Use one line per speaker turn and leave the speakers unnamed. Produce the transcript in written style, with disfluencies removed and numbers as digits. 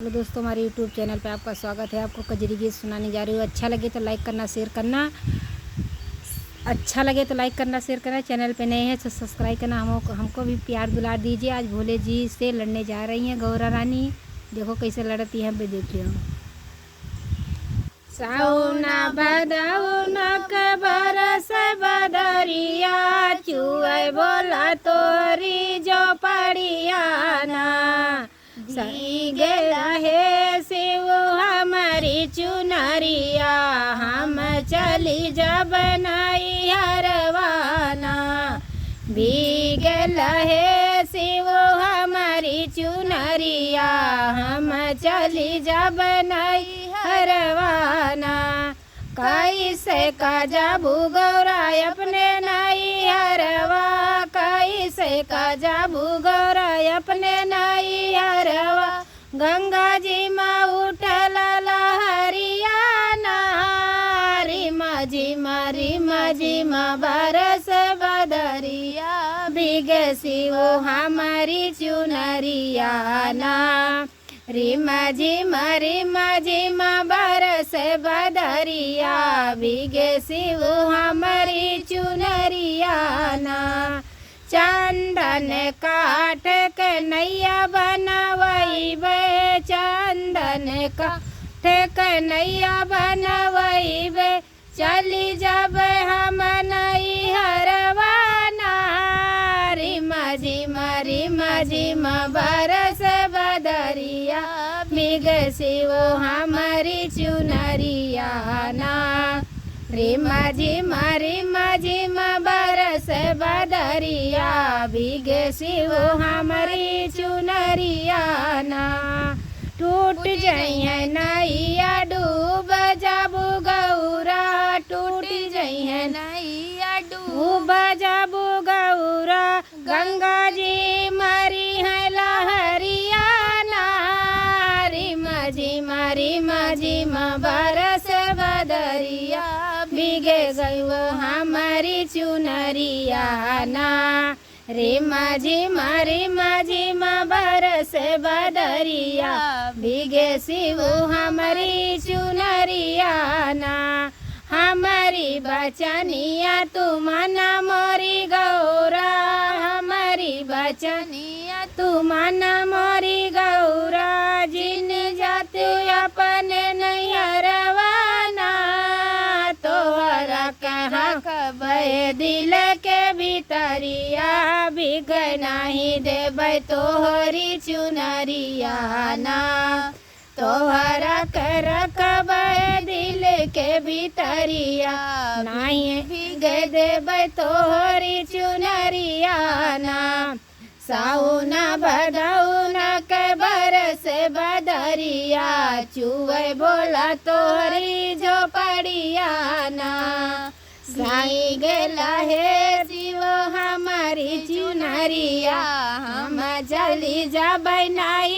Hello दोस्तों, हमारे YouTube channel पे आपका स्वागत है। आपको कजरी गीत सुनाने जा रही हूँ। अच्छा लगे तो लाइक करना, शेयर करना। चैनल पे नए हैं तो सब्सक्राइब करना। हमको भी प्यार दुलार दीजिए। आज भोले जी से लड़ने जा रही हैं गौरा रानी। देखो कैसे लड़ती हैं, देखिए। साउना बदौना के बरस बदरिया, चुए बोला तोरी जो पड़ियाना। सही गे रहे शिव हमारी चुनरिया, हम चली जब नई हरवाना। भीगल है शिव हमारी चुनरिया, हम चली जब नई हरवाना। कैसे का जाबू गौरा अपने नई हरवा, कैसे का जाबू गौरा अपने नई हरवा। गंगा जी माँ उठल लहरियाना, रिमा झिमा बरस बदरिया। भीगे शिव हमारी चुनरिया ना, रिमा झिमा बरस बदरिया। भीगे शिव हमारी चुनरिया ना। चंदन काट के नैया बनवैबे, चंदन काट के नैया बनवैबे। चली जब हम नई हरवाना, रिमा झिमा बरस बदरिया। भीगे शिव हमारी चुनरिया ना, रिमा झिमा बरस बदरिया। भीगे शिव हमारी चुनरिया ना। टूट जइहे नैया डूब जाबू गौरा, टूट जइहे नैया डूब जाबू गौरा। गंगा जी मरी है लहरियाना, रिमा झिमा बरस बदरिया। भीगे गयो हमारी चुनरिया ना, रिमा झिमा बरस बदरिया। भीगे शिव हमारी चुनरिया ना। हमारी बचनिया तुम न मोरी गौरा, हमारी बचनिया तुम न मोरी गौरा। जिन जातु अपने नैहरवाना, तोहरा कहाँ कबे दिल के भीतरिया। भीग नहीं देबै तोहरी चुनरिया ना, तोहरा के रखबै दिल के भीतरिया। नहीं भीग देबै तोहरी चुनरिया ना। साउना बदौना के बरस बदरिया, चुए बोला तोहरी झोपड़िया ना। साई गेला है शिव हमारी चुनरिया, हम जली जबै नई